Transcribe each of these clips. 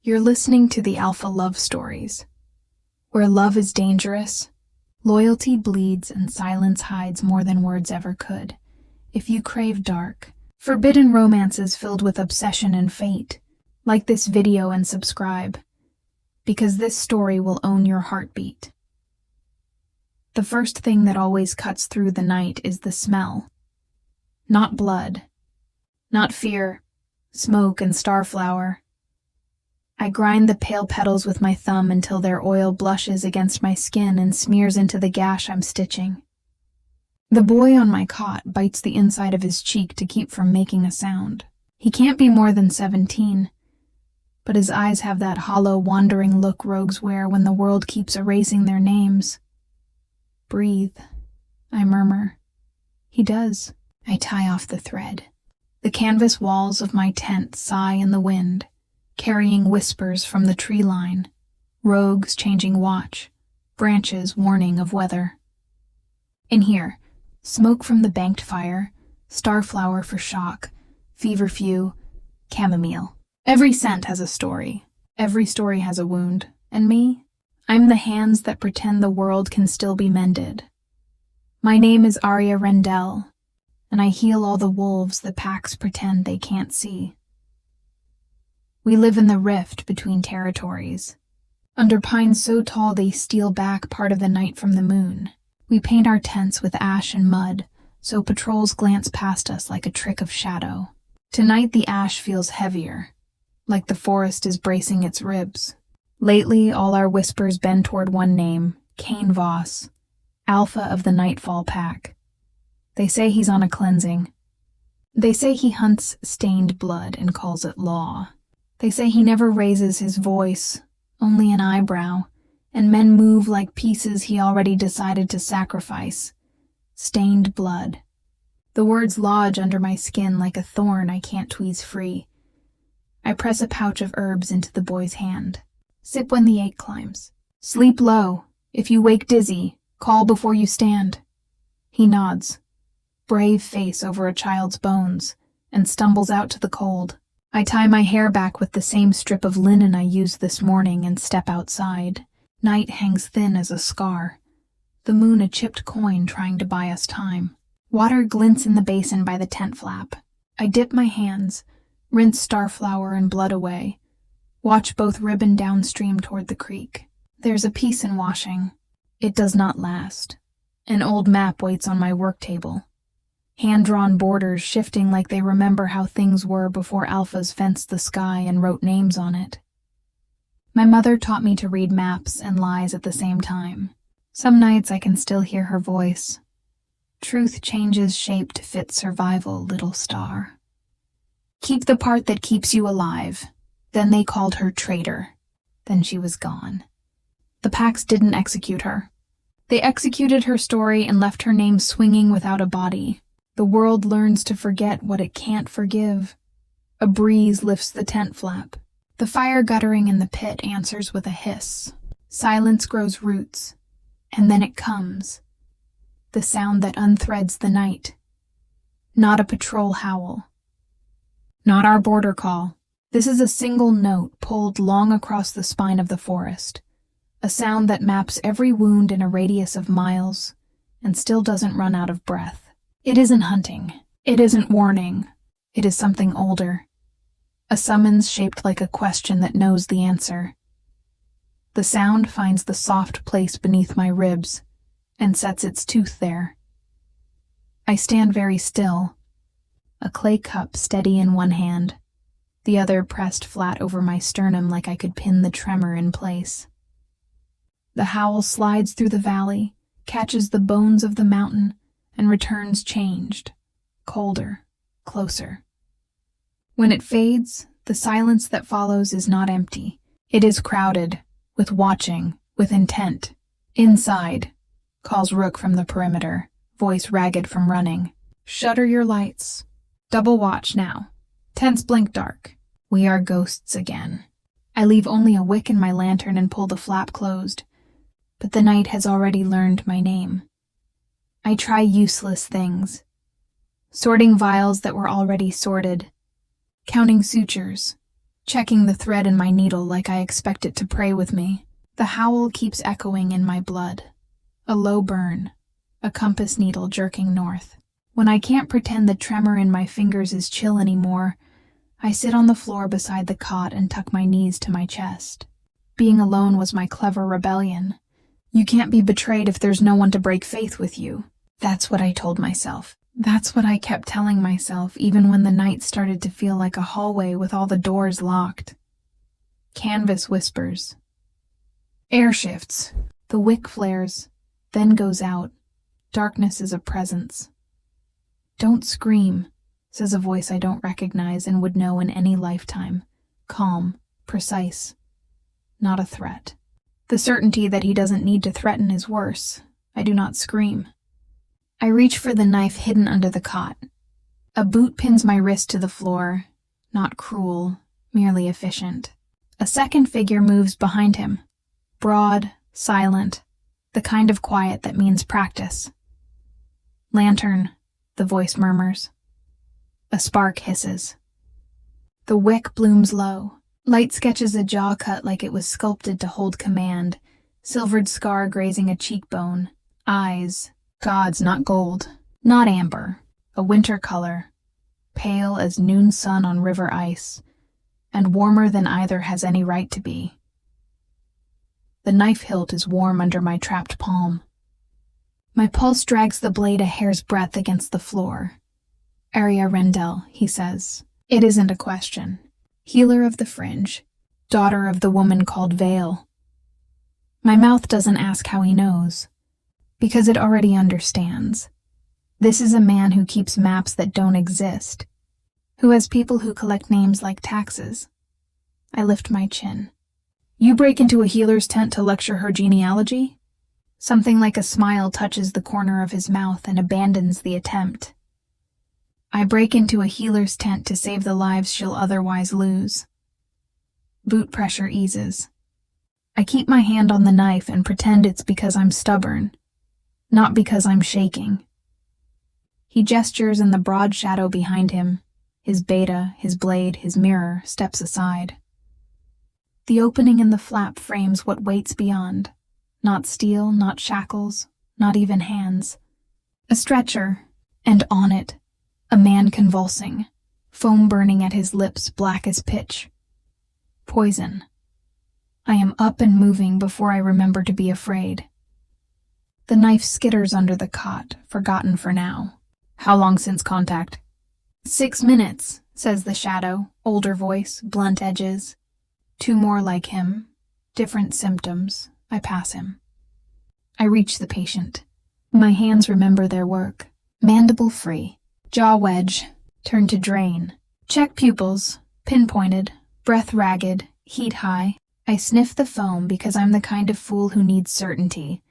You're listening to the Alpha Love Stories, where love is dangerous, loyalty bleeds, and silence hides more than words ever could. If you crave dark, forbidden romances filled with obsession and fate, like this video and subscribe, because this story will own your heartbeat. The first thing that always cuts through the night is the smell. Not blood, not fear, smoke and starflower. I grind the pale petals with my thumb until their oil blushes against my skin and smears into the gash I'm stitching. The boy on my cot bites the inside of his cheek to keep from making a sound. He can't be more than 17, but his eyes have that hollow, wandering look rogues wear when the world keeps erasing their names. Breathe, I murmur. He does. I tie off the thread. The canvas walls of my tent sigh in the wind, carrying whispers from the tree line, rogues changing watch, branches warning of weather. In here, smoke from the banked fire, starflower for shock, feverfew, chamomile. Every scent has a story. Every story has a wound. And me? I'm the hands that pretend the world can still be mended. My name is Aria Rendell, and I heal all the wolves the packs pretend they can't see. We live in the rift between territories. Under pines so tall they steal back part of the night from the moon. We paint our tents with ash and mud, so patrols glance past us like a trick of shadow. Tonight the ash feels heavier, like the forest is bracing its ribs. Lately, all our whispers bend toward one name, Caine Voss, alpha of the Nightfall pack. They say he's on a cleansing. They say he hunts stained blood and calls it law. They say he never raises his voice, only an eyebrow, and men move like pieces he already decided to sacrifice. Stained blood. The words lodge under my skin like a thorn I can't tweeze free. I press a pouch of herbs into the boy's hand. Sip when the ache climbs. Sleep low. If you wake dizzy, call before you stand. He nods, brave face over a child's bones, and stumbles out to the cold. I tie my hair back with the same strip of linen I used this morning and step outside. Night hangs thin as a scar, the moon a chipped coin trying to buy us time. Water glints in the basin by the tent flap. I dip my hands, rinse starflower and blood away, watch both ribbon downstream toward the creek. There's a peace in washing. It does not last. An old map waits on my work table. Hand-drawn borders shifting like they remember how things were before alphas fenced the sky and wrote names on it. My mother taught me to read maps and lies at the same time. Some nights I can still hear her voice. Truth changes shape to fit survival, little star. Keep the part that keeps you alive. Then they called her traitor. Then she was gone. The packs didn't execute her. They executed her story and left her name swinging without a body. The world learns to forget what it can't forgive. A breeze lifts the tent flap. The fire guttering in the pit answers with a hiss. Silence grows roots, and then it comes. The sound that unthreads the night. Not a patrol howl. Not our border call. This is a single note pulled long across the spine of the forest. A sound that maps every wound in a radius of miles, and still doesn't run out of breath. It isn't hunting. It isn't warning. It is something older. A summons shaped like a question that knows the answer. The sound finds the soft place beneath my ribs and sets its tooth there. I stand very still, a clay cup steady in one hand, the other pressed flat over my sternum like I could pin the tremor in place. The howl slides through the valley, catches the bones of the mountain, and returns changed, colder, closer. When it fades, the silence that follows is not empty. It is crowded, with watching, with intent. Inside, calls Rook from the perimeter, voice ragged from running. Shutter your lights. Double watch now. Tents blink dark. We are ghosts again. I leave only a wick in my lantern and pull the flap closed, but the night has already learned my name. I try useless things, sorting vials that were already sorted, counting sutures, checking the thread in my needle like I expect it to pray with me. The howl keeps echoing in my blood. A low burn, a compass needle jerking north. When I can't pretend the tremor in my fingers is chill anymore, I sit on the floor beside the cot and tuck my knees to my chest. Being alone was my clever rebellion. You can't be betrayed if there's no one to break faith with you. That's what I told myself. That's what I kept telling myself, even when the night started to feel like a hallway with all the doors locked. Canvas whispers. Air shifts. The wick flares, then goes out. Darkness is a presence. Don't scream, says a voice I don't recognize and would know in any lifetime. Calm, precise. Not a threat. The certainty that he doesn't need to threaten is worse. I do not scream. I reach for the knife hidden under the cot. A boot pins my wrist to the floor. Not cruel, merely efficient. A second figure moves behind him. Broad, silent, the kind of quiet that means practice. Lantern, the voice murmurs. A spark hisses. The wick blooms low. Light sketches a jaw cut like it was sculpted to hold command, silvered scar grazing a cheekbone, eyes, gods not gold, not amber, a winter color, pale as noon sun on river ice, and warmer than either has any right to be. The knife hilt is warm under my trapped palm. My pulse drags the blade a hair's breadth against the floor. Aria Rendell, he says. It isn't a question. Healer of the fringe, daughter of the woman called Veil. My mouth doesn't ask how he knows, because it already understands. This is a man who keeps maps that don't exist, who has people who collect names like taxes. I lift my chin. You break into a healer's tent to lecture her genealogy? Something like a smile touches the corner of his mouth and abandons the attempt. I break into a healer's tent to save the lives she'll otherwise lose. Boot pressure eases. I keep my hand on the knife and pretend it's because I'm stubborn, not because I'm shaking. He gestures and the broad shadow behind him, his beta, his blade, his mirror, steps aside. The opening in the flap frames what waits beyond. Not steel, not shackles, not even hands. A stretcher, and on it, a man convulsing, foam burning at his lips black as pitch. Poison. I am up and moving before I remember to be afraid. The knife skitters under the cot, forgotten for now. How long since contact? 6 minutes, says the shadow, older voice, blunt edges. 2 more like him, different symptoms. I pass him. I reach the patient. My hands remember their work. Mandible free. Jaw wedge. Turn to drain. Check pupils. Pinpointed. Breath ragged. Heat high. I sniff the foam because I'm the kind of fool who needs certainty.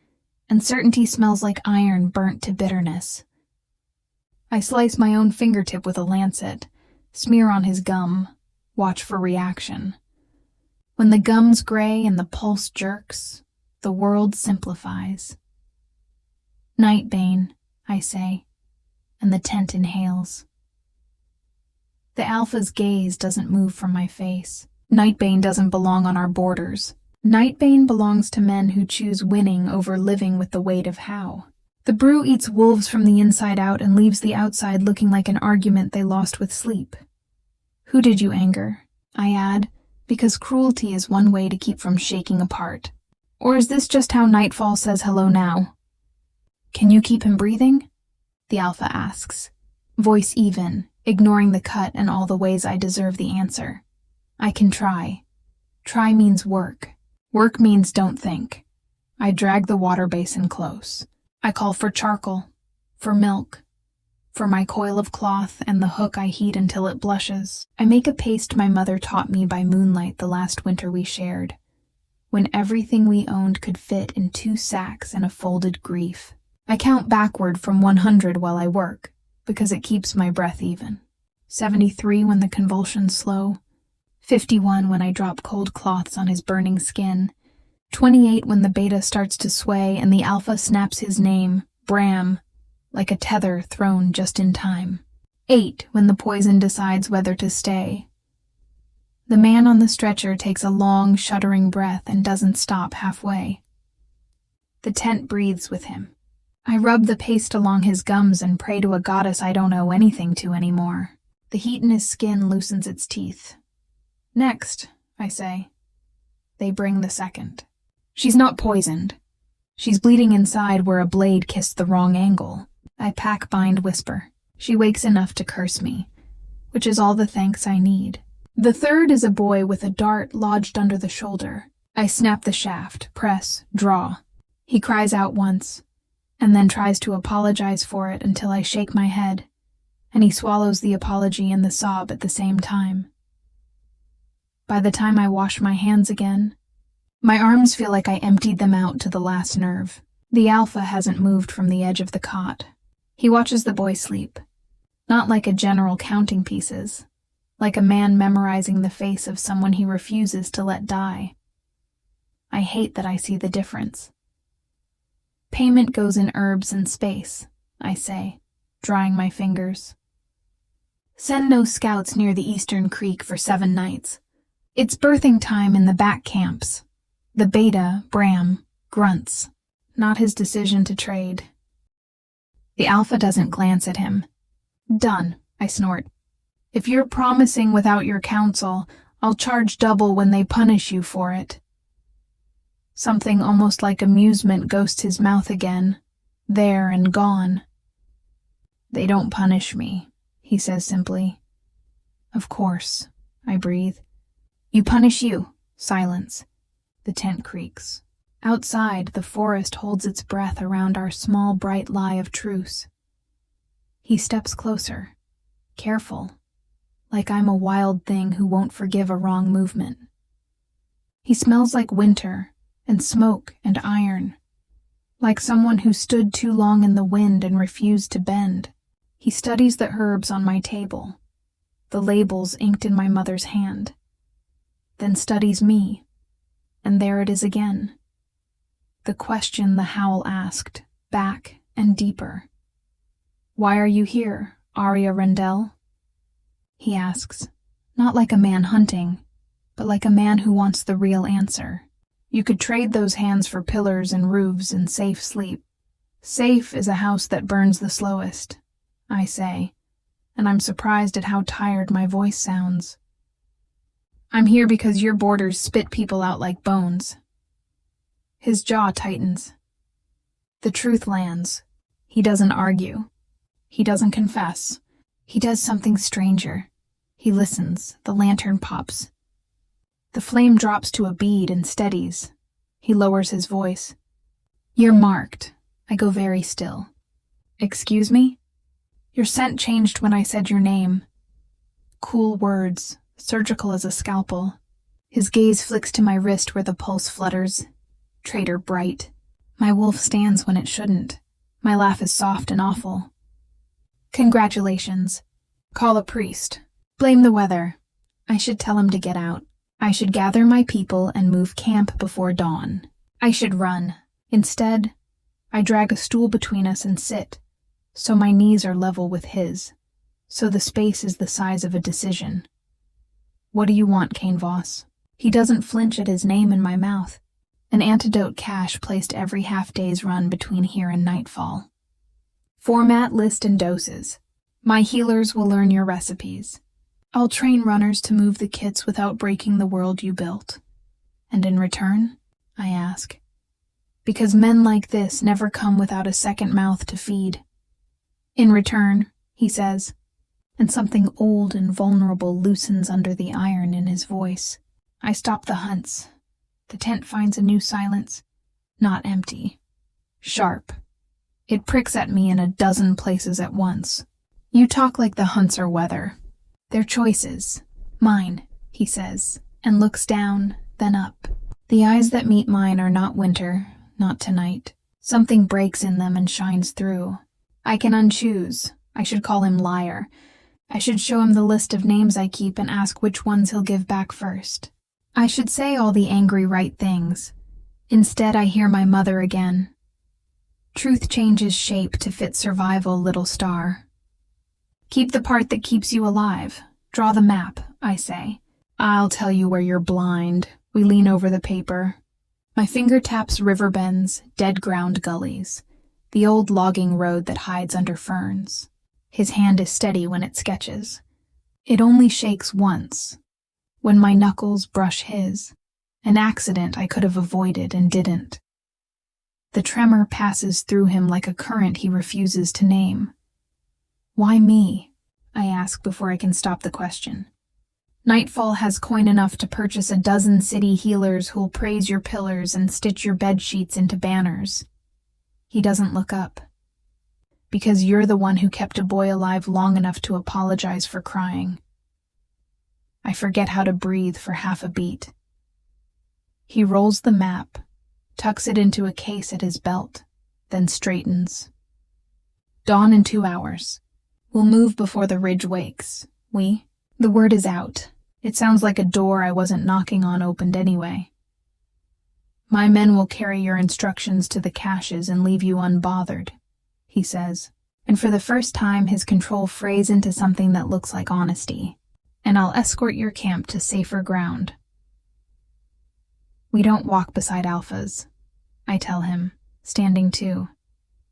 And certainty smells like iron burnt to bitterness. I slice my own fingertip with a lancet. Smear on his gum. Watch for reaction. When the gum's gray and the pulse jerks, the world simplifies. Night bane, I say, and the tent inhales. The alpha's gaze doesn't move from my face. Nightbane doesn't belong on our borders. Nightbane belongs to men who choose winning over living with the weight of how. The brew eats wolves from the inside out and leaves the outside looking like an argument they lost with sleep. Who did you anger? I add, because cruelty is one way to keep from shaking apart. Or is this just how Nightfall says hello now? Can you keep him breathing? The alpha asks, voice even, ignoring the cut and all the ways I deserve the answer. I can try. Try means work. Work means don't think. I drag the water basin close. I call for charcoal, for milk, for my coil of cloth and the hook I heat until it blushes. I make a paste my mother taught me by moonlight the last winter we shared, when everything we owned could fit in 2 sacks and a folded grief. I count backward from 100 while I work, because it keeps my breath even. 73 when the convulsions slow. 51 when I drop cold cloths on his burning skin. 28 when the beta starts to sway and the alpha snaps his name, Bram, like a tether thrown just in time. 8 when the poison decides whether to stay. The man on the stretcher takes a long, shuddering breath and doesn't stop halfway. The tent breathes with him. I rub the paste along his gums and pray to a goddess I don't owe anything to anymore. The heat in his skin loosens its teeth. Next, I say. They bring the second. She's not poisoned. She's bleeding inside where a blade kissed the wrong angle. I pack-bind whisper. She wakes enough to curse me, which is all the thanks I need. The third is a boy with a dart lodged under the shoulder. I snap the shaft, press, draw. He cries out once, and then tries to apologize for it until I shake my head, and he swallows the apology and the sob at the same time. By the time I wash my hands again, my arms feel like I emptied them out to the last nerve. The alpha hasn't moved from the edge of the cot. He watches the boy sleep, not like a general counting pieces, like a man memorizing the face of someone he refuses to let die. I hate that I see the difference. Payment goes in herbs and space, I say, drying my fingers. Send no scouts near the eastern creek for 7 nights. It's birthing time in the back camps. The beta, Bram, grunts. Not his decision to trade. The alpha doesn't glance at him. Done, I snort. If you're promising without your counsel, I'll charge double when they punish you for it. Something almost like amusement ghosts his mouth again, there and gone. They don't punish me, he says simply. Of course, I breathe. You punish you. Silence. The tent creaks. Outside, the forest holds its breath around our small, bright lie of truce. He steps closer, careful, like I'm a wild thing who won't forgive a wrong movement. He smells like winter and smoke and iron, like someone who stood too long in the wind and refused to bend. He studies the herbs on my table, the labels inked in my mother's hand, then studies me, and there it is again. The question the howl asked, back and deeper. Why are you here, Aria Rendell? He asks, not like a man hunting, but like a man who wants the real answer. You could trade those hands for pillars and roofs and safe sleep. Safe is a house that burns the slowest, I say, and I'm surprised at how tired my voice sounds. I'm here because your borders spit people out like bones. His jaw tightens. The truth lands. He doesn't argue. He doesn't confess. He does something stranger. He listens. The lantern pops. The flame drops to a bead and steadies. He lowers his voice. You're marked. I go very still. Excuse me? Your scent changed when I said your name. Cool words, surgical as a scalpel. His gaze flicks to my wrist where the pulse flutters. Traitor bright. My wolf stands when it shouldn't. My laugh is soft and awful. Congratulations. Call a priest. Blame the weather. I should tell him to get out. I should gather my people and move camp before dawn. I should run. Instead, I drag a stool between us and sit, so my knees are level with his, so the space is the size of a decision. What do you want, Caine Voss? He doesn't flinch at his name in my mouth. An antidote cache placed every half-day's run between here and nightfall. Format, list, and doses. My healers will learn your recipes. I'll train runners to move the kits without breaking the world you built. And in return, I ask. Because men like this never come without a second mouth to feed. In return, he says, and something old and vulnerable loosens under the iron in his voice. I stop the hunts. The tent finds a new silence, not empty, sharp. It pricks at me in a dozen places at once. You talk like the hunts are weather. They're choices. Mine, he says, and looks down, then up. The eyes that meet mine are not winter, not tonight. Something breaks in them and shines through. I can unchoose. I should call him liar. I should show him the list of names I keep and ask which ones he'll give back first. I should say all the angry right things. Instead, I hear my mother again. Truth changes shape to fit survival, little star. Keep the part that keeps you alive. Draw the map, I say. I'll tell you where you're blind. We lean over the paper. My finger taps river bends, dead ground gullies, the old logging road that hides under ferns. His hand is steady when it sketches. It only shakes once, when my knuckles brush his, an accident I could have avoided and didn't. The tremor passes through him like a current he refuses to name. Why me? I ask before I can stop the question. Nightfall has coin enough to purchase a dozen city healers who'll praise your pillars and stitch your bed sheets into banners. He doesn't look up. Because you're the one who kept a boy alive long enough to apologize for crying. I forget how to breathe for half a beat. He rolls the map, tucks it into a case at his belt, then straightens. Dawn in 2 hours. We'll move before the ridge wakes. The word is out. It sounds like a door I wasn't knocking on opened anyway. My men will carry your instructions to the caches and leave you unbothered, he says, and for the first time his control frays into something that looks like honesty, and I'll escort your camp to safer ground. We don't walk beside alphas, I tell him, standing too,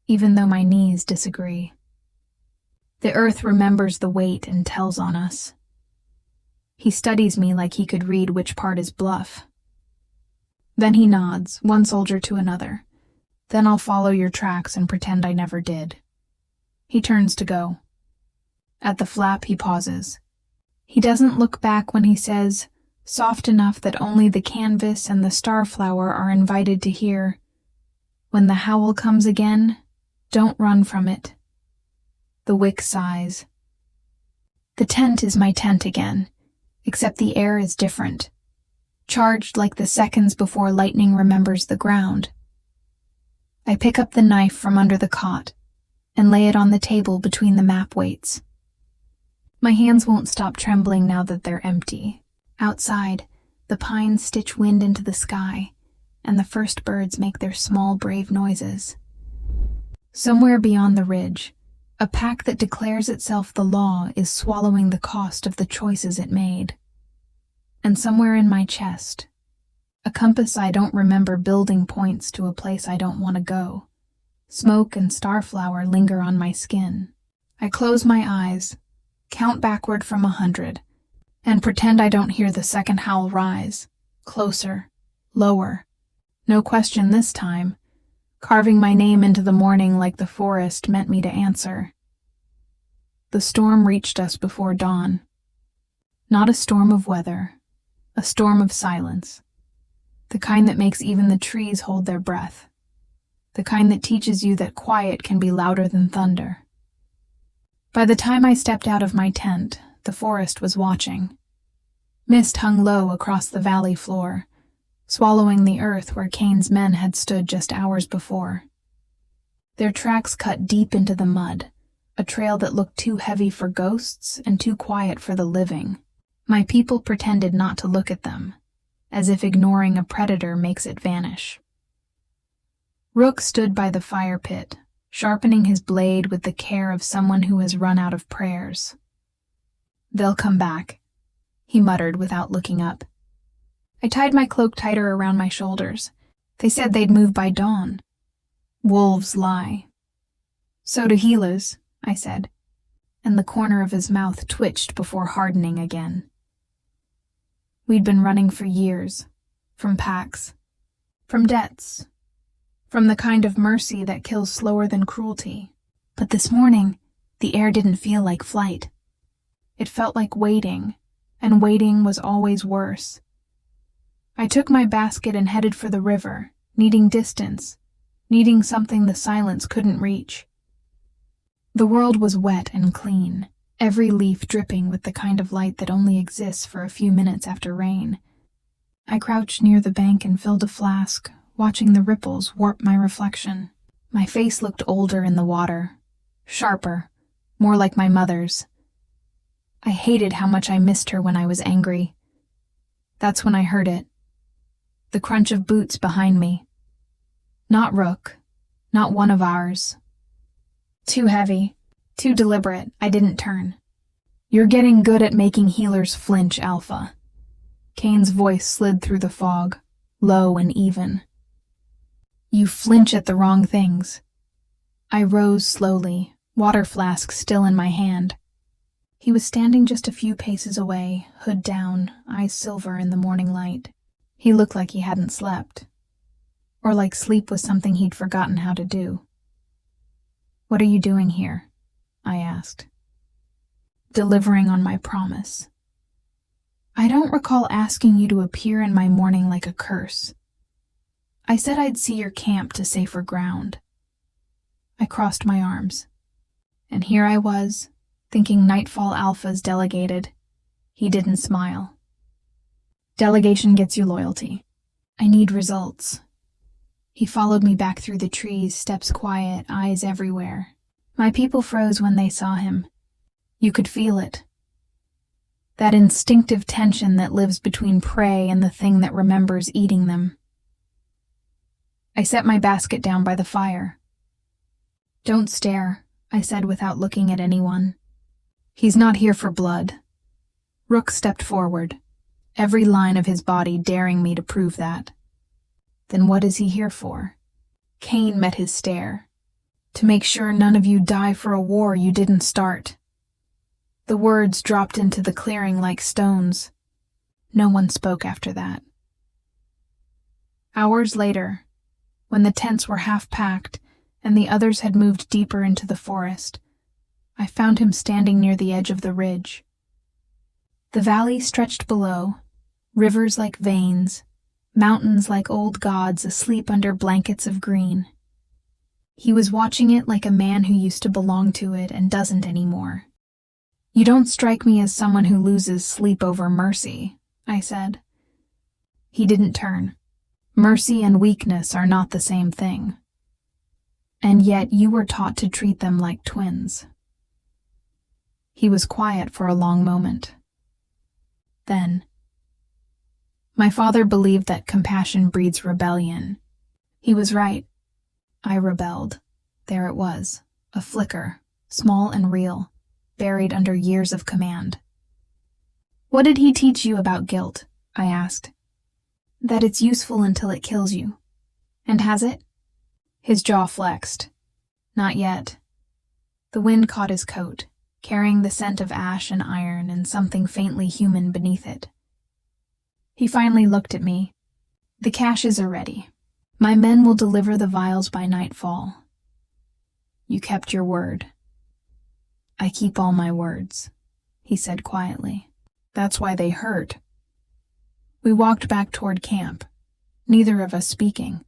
even though my knees disagree. The earth remembers the weight and tells on us. He studies me like he could read which part is bluff. Then he nods, one soldier to another. Then I'll follow your tracks and pretend I never did. He turns to go. At the flap, he pauses. He doesn't look back when he says, soft enough that only the canvas and the starflower are invited to hear, when the howl comes again, don't run from it. The wick sighs. The tent is my tent again, except the air is different, charged like the seconds before lightning remembers the ground. I pick up the knife from under the cot and lay it on the table between the map weights. My hands won't stop trembling now that they're empty. Outside, the pines stitch wind into the sky, and the first birds make their small, brave noises. Somewhere beyond the ridge, a pack that declares itself the law is swallowing the cost of the choices it made. And somewhere in my chest, a compass I don't remember building points to a place I don't want to go. Smoke and starflower linger on my skin. I close my eyes, count backward from 100, and pretend I don't hear the second howl rise. Closer, lower. No question this time. Carving my name into the morning like the forest meant me to answer. The storm reached us before dawn. Not a storm of weather, a storm of silence. The kind that makes even the trees hold their breath. The kind that teaches you that quiet can be louder than thunder. By the time I stepped out of my tent, the forest was watching. Mist hung low across the valley floor, swallowing the earth where Caine's men had stood just hours before. Their tracks cut deep into the mud, a trail that looked too heavy for ghosts and too quiet for the living. My people pretended not to look at them, as if ignoring a predator makes it vanish. Rook stood by the fire pit, sharpening his blade with the care of someone who has run out of prayers. "They'll come back," he muttered without looking up. I tied my cloak tighter around my shoulders. They said they'd move by dawn. Wolves lie. "So do healers," I said, and the corner of his mouth twitched before hardening again. We'd been running for years, from packs, from debts, from the kind of mercy that kills slower than cruelty. But this morning, the air didn't feel like flight. It felt like waiting, and waiting was always worse. I took my basket and headed for the river, needing distance, needing something the silence couldn't reach. The world was wet and clean, every leaf dripping with the kind of light that only exists for a few minutes after rain. I crouched near the bank and filled a flask, watching the ripples warp my reflection. My face looked older in the water, sharper, more like my mother's. I hated how much I missed her when I was angry. That's when I heard it. The crunch of boots behind me. Not Rook, not one of ours. Too heavy, too deliberate, I didn't turn. "You're getting good at making healers flinch, Alpha," Caine's voice slid through the fog, low and even. You flinch at the wrong things. I rose slowly, water flask still in my hand. He was standing just a few paces away, hood down, eyes silver in the morning light. He looked like he hadn't slept. Or like sleep was something he'd forgotten how to do. What are you doing here? I asked. Delivering on my promise. I don't recall asking you to appear in my morning like a curse. I said I'd see your camp to safer ground. I crossed my arms. And here I was, thinking Nightfall Alpha's delegated. He didn't smile. Delegation gets you loyalty. I need results. He followed me back through the trees, steps quiet, eyes everywhere. My people froze when they saw him. You could feel it. That instinctive tension that lives between prey and the thing that remembers eating them. I set my basket down by the fire. Don't stare, I said without looking at anyone. He's not here for blood. Rook stepped forward, every line of his body daring me to prove that. Then what is he here for? Caine met his stare. To make sure none of you die for a war you didn't start. The words dropped into the clearing like stones. No one spoke after that. Hours later, when the tents were half packed and the others had moved deeper into the forest, I found him standing near the edge of the ridge. The valley stretched below, rivers like veins, mountains like old gods asleep under blankets of green. He was watching it like a man who used to belong to it and doesn't anymore. You don't strike me as someone who loses sleep over mercy, I said. He didn't turn. Mercy and weakness are not the same thing. And yet you were taught to treat them like twins. He was quiet for a long moment. Then, my father believed that compassion breeds rebellion. He was right. I rebelled. There it was, a flicker, small and real, buried under years of command. What did he teach you about guilt? I asked. That it's useful until it kills you. And has it? His jaw flexed. Not yet. The wind caught his coat, carrying the scent of ash and iron and something faintly human beneath it. He finally looked at me. The caches are ready. My men will deliver the vials by nightfall. You kept your word. I keep all my words, he said quietly. That's why they hurt. We walked back toward camp, neither of us speaking.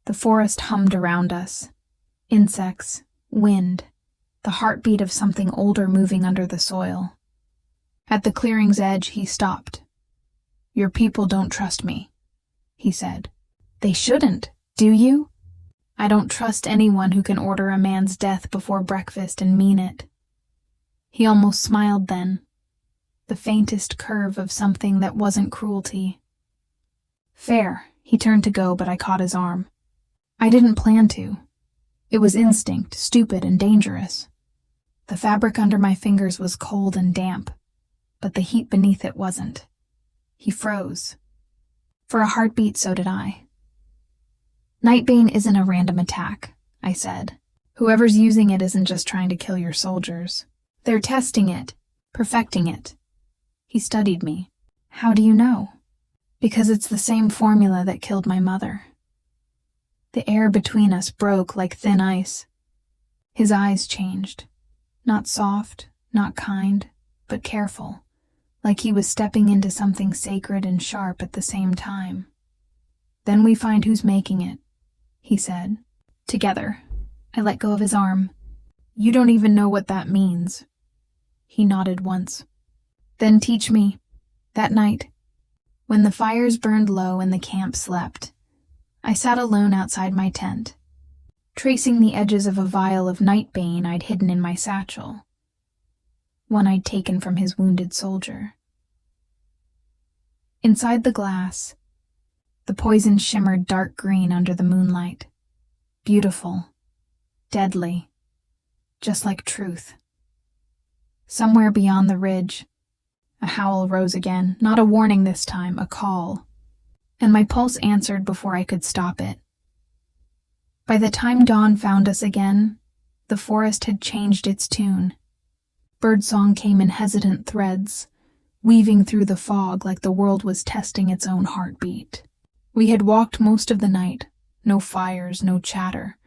The forest hummed around us. Insects, wind, the heartbeat of something older moving under the soil. At the clearing's edge, he stopped. Your people don't trust me, he said. They shouldn't, do you? I don't trust anyone who can order a man's death before breakfast and mean it. He almost smiled then, the faintest curve of something that wasn't cruelty. Fair, he turned to go, but I caught his arm. I didn't plan to. It was instinct, stupid and dangerous. The fabric under my fingers was cold and damp, but the heat beneath it wasn't. He froze. For a heartbeat, so did I. Nightbane isn't a random attack, I said. Whoever's using it isn't just trying to kill your soldiers. They're testing it, perfecting it. He studied me. How do you know? Because it's the same formula that killed my mother. The air between us broke like thin ice. His eyes changed. Not soft, not kind, but careful, like he was stepping into something sacred and sharp at the same time. Then we find who's making it, he said. Together. I let go of his arm. You don't even know what that means. He nodded once. Then teach me. That night, when the fires burned low and the camp slept, I sat alone outside my tent, tracing the edges of a vial of nightbane I'd hidden in my satchel, one I'd taken from his wounded soldier. Inside the glass, the poison shimmered dark green under the moonlight, beautiful, deadly, just like truth. Somewhere beyond the ridge, A howl rose again, not a warning this time, a call. And my pulse answered before I could stop it. By the time dawn found us again, the forest had changed its tune. Birdsong came in hesitant threads, weaving through the fog like the world was testing its own heartbeat. We had walked most of the night, no fires, no chatter,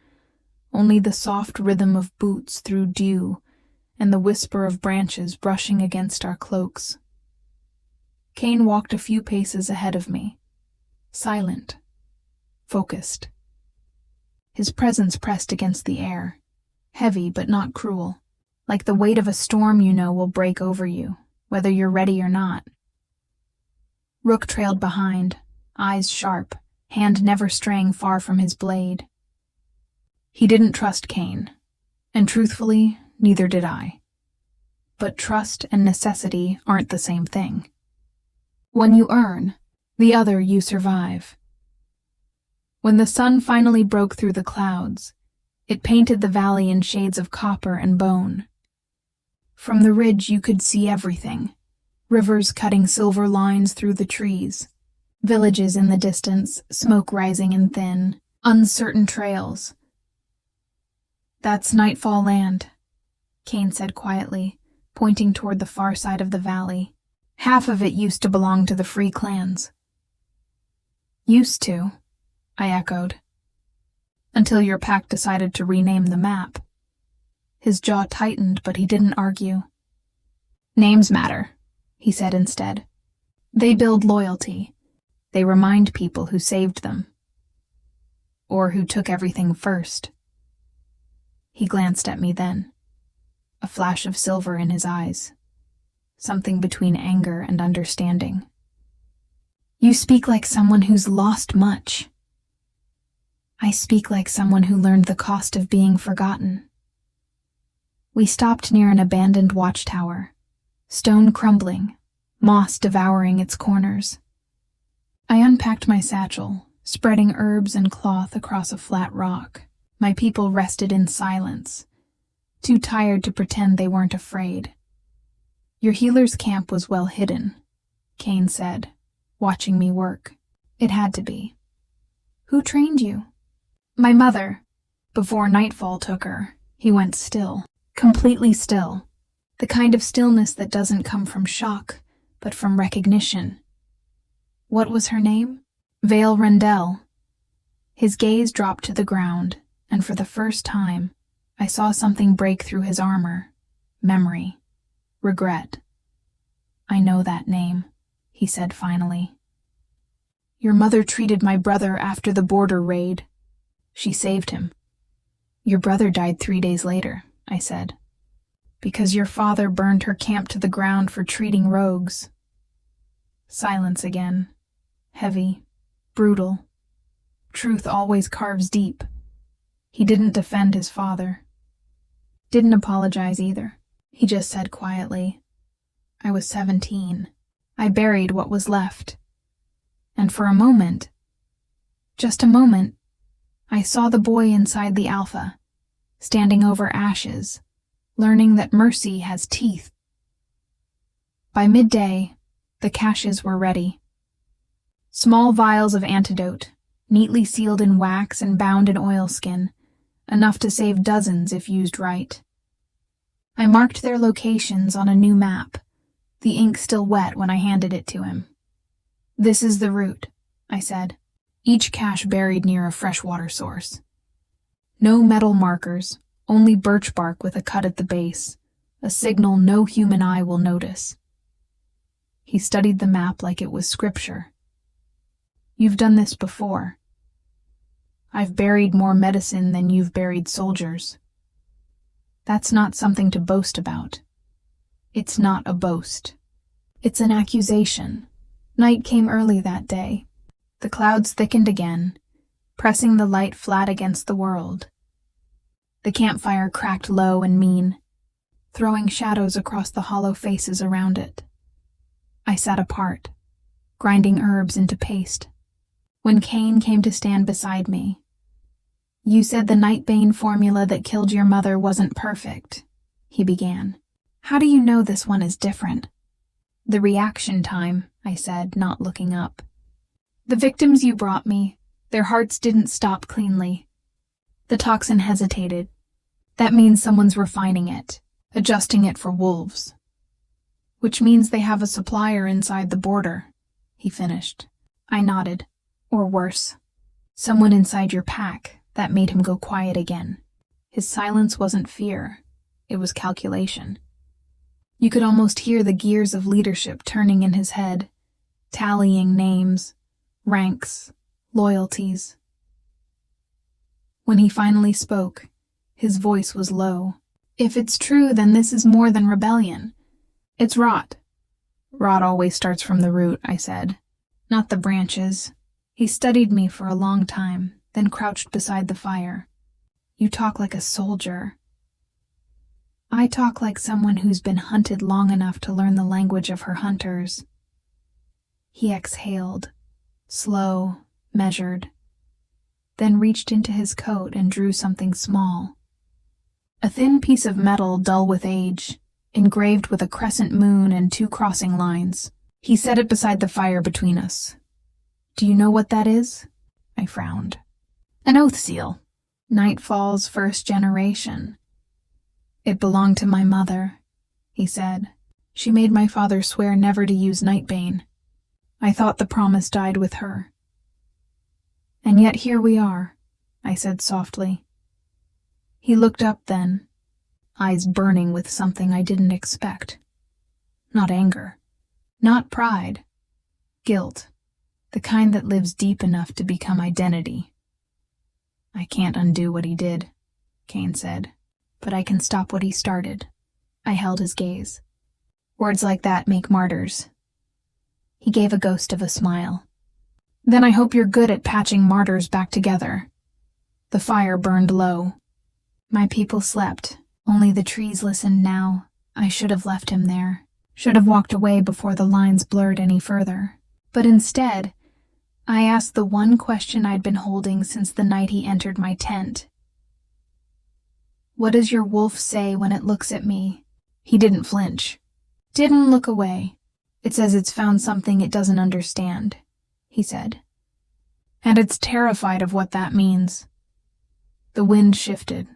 only the soft rhythm of boots through dew and the whisper of branches brushing against our cloaks. Caine walked a few paces ahead of me, silent, focused. His presence pressed against the air, heavy but not cruel, like the weight of a storm you know will break over you, whether you're ready or not. Rook trailed behind, eyes sharp, hand never straying far from his blade. He didn't trust Caine, and truthfully, neither did I. But trust and necessity aren't the same thing. One you earn, the other you survive. When the sun finally broke through the clouds, it painted the valley in shades of copper and bone. From the ridge you could see everything, rivers cutting silver lines through the trees, villages in the distance, smoke rising and thin, uncertain trails. "That's Nightfall land," Caine said quietly, pointing toward the far side of the valley. "Half of it used to belong to the free clans." "Used to," I echoed. "Until your pack decided to rename the map." His jaw tightened, but he didn't argue. "Names matter," he said instead. "They build loyalty. They remind people who saved them. Or who took everything first." He glanced at me then, a flash of silver in his eyes, something between anger and understanding. "You speak like someone who's lost much." "I speak like someone who learned the cost of being forgotten." We stopped near an abandoned watchtower, stone crumbling, moss devouring its corners. I unpacked my satchel, spreading herbs and cloth across a flat rock. My people rested in silence, too tired to pretend they weren't afraid. "Your healer's camp was well hidden," Caine said, watching me work. "It had to be." "Who trained you?" "My mother. Before Nightfall took her." He went still, completely still. The kind of stillness that doesn't come from shock, but from recognition. "What was her name?" "Aria Rendell." His gaze dropped to the ground, and for the first time, I saw something break through his armor. Memory. Regret. "I know that name," he said finally. "Your mother treated my brother after the border raid. She saved him." "Your brother died 3 days later," I said. "Because your father burned her camp to the ground for treating rogues." Silence again. Heavy. Brutal. Truth always carves deep. He didn't defend his father. Didn't apologize either. He just said quietly, "I was 17. I buried what was left." And for a moment, just a moment, I saw the boy inside the Alpha, standing over ashes, learning that mercy has teeth. By midday, the caches were ready. Small vials of antidote, neatly sealed in wax and bound in oilskin, enough to save dozens if used right. I marked their locations on a new map, the ink still wet when I handed it to him. "This is the route," I said, each cache buried near a freshwater source. No metal markers, only birch bark with a cut at the base, a signal no human eye will notice. He studied the map like it was scripture. "You've done this before. I've buried more medicine than you've buried soldiers. That's not something to boast about. It's not a boast. It's an accusation." Night came early that day. The clouds thickened again, pressing the light flat against the world. The campfire cracked low and mean, throwing shadows across the hollow faces around it. I sat apart, grinding herbs into paste. When Caine came to stand beside me, "You said the Nightbane formula that killed your mother wasn't perfect," he began. "How do you know this one is different?" The reaction time, I said, not looking up. The victims you brought me, their hearts didn't stop cleanly. The toxin hesitated. That means someone's refining it, adjusting it for wolves. Which means they have a supplier inside the border, he finished. I nodded. Or worse. Someone inside your pack. That made him go quiet again. His silence wasn't fear. It was calculation. You could almost hear the gears of leadership turning in his head, tallying names, ranks, loyalties. When he finally spoke, his voice was low. If it's true, then this is more than rebellion. It's rot. Rot always starts from the root, I said. Not the branches. He studied me for a long time, then crouched beside the fire. You talk like a soldier. I talk like someone who's been hunted long enough to learn the language of her hunters. He exhaled, slow, measured, then reached into his coat and drew something small. A thin piece of metal dull with age, engraved with a crescent moon and 2 crossing lines. He set it beside the fire between us. Do you know what that is? I frowned. An oath seal. Nightfall's first generation. It belonged to my mother, he said. She made my father swear never to use Nightbane. I thought the promise died with her. And yet here we are, I said softly. He looked up then, eyes burning with something I didn't expect. Not anger. Not pride. Guilt. The kind that lives deep enough to become identity. I can't undo what he did, Caine said, but I can stop what he started. I held his gaze. Words like that make martyrs. He gave a ghost of a smile. Then I hope you're good at patching martyrs back together. The fire burned low. My people slept. Only the trees listened now. I should have left him there. Should have walked away before the lines blurred any further. But instead, I asked the one question I'd been holding since the night he entered my tent. What does your wolf say when it looks at me? He didn't flinch. Didn't look away. It says it's found something it doesn't understand, he said. And it's terrified of what that means. The wind shifted,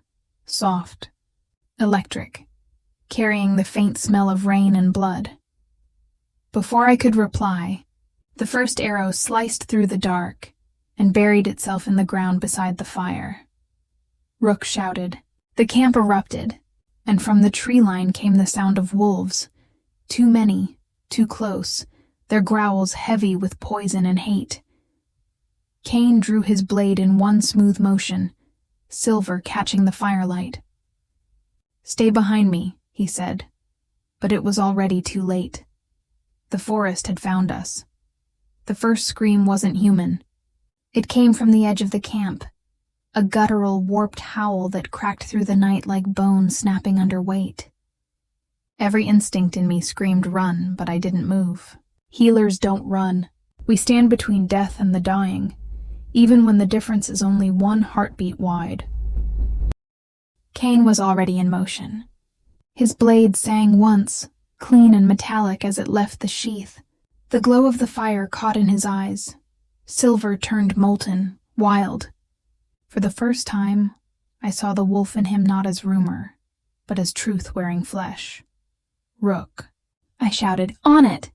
soft, electric, carrying the faint smell of rain and blood. Before I could reply, the first arrow sliced through the dark and buried itself in the ground beside the fire. Rook shouted. The camp erupted, and from the tree line came the sound of wolves. Too many, too close, their growls heavy with poison and hate. Caine drew his blade in one smooth motion, silver catching the firelight. Stay behind me, he said, but it was already too late. The forest had found us. The first scream wasn't human. It came from the edge of the camp, a guttural, warped howl that cracked through the night like bone snapping under weight. Every instinct in me screamed run, but I didn't move. Healers don't run. We stand between death and the dying, even when the difference is only 1 heartbeat wide. Caine was already in motion. His blade sang once, clean and metallic as it left the sheath. The glow of the fire caught in his eyes. Silver turned molten, wild. For the first time, I saw the wolf in him not as rumor, but as truth wearing flesh. Rook. I shouted, "On it!"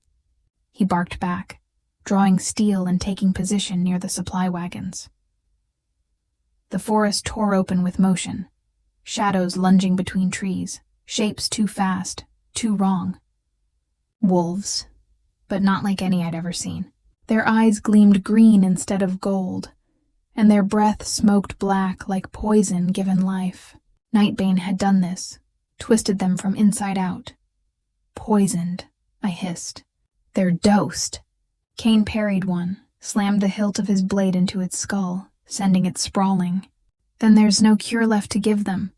He barked back, drawing steel and taking position near the supply wagons. The forest tore open with motion, shadows lunging between trees, shapes too fast, too wrong. Wolves, but not like any I'd ever seen. Their eyes gleamed green instead of gold, and their breath smoked black like poison given life. Nightbane had done this, twisted them from inside out. Poisoned, I hissed. They're dosed. Caine parried one, slammed the hilt of his blade into its skull, sending it sprawling. Then there's no cure left to give them.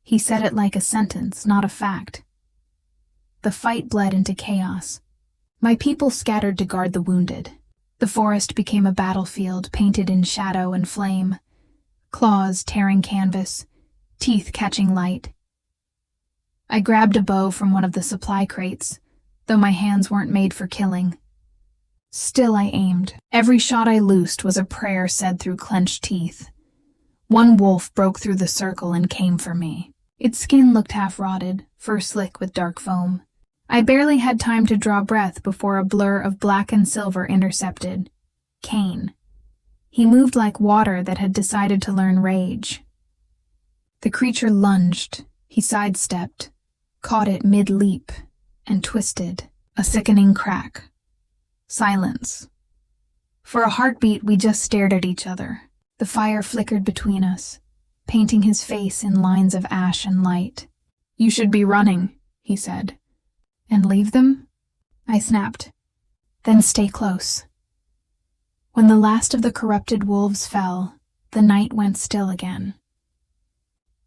He said it like a sentence, not a fact. The fight bled into chaos. My people scattered to guard the wounded. The forest became a battlefield painted in shadow and flame, claws tearing canvas, teeth catching light. I grabbed a bow from one of the supply crates, though my hands weren't made for killing. Still I aimed. Every shot I loosed was a prayer said through clenched teeth. One wolf broke through the circle and came for me. Its skin looked half-rotted, fur slick with dark foam. I barely had time to draw breath before a blur of black and silver intercepted. Caine. He moved like water that had decided to learn rage. The creature lunged. He sidestepped, caught it mid-leap, and twisted. A sickening crack. Silence. For a heartbeat, we just stared at each other. The fire flickered between us, painting his face in lines of ash and light. "You should be running," he said. "And leave them?" I snapped. "Then stay close." When the last of the corrupted wolves fell, the night went still again.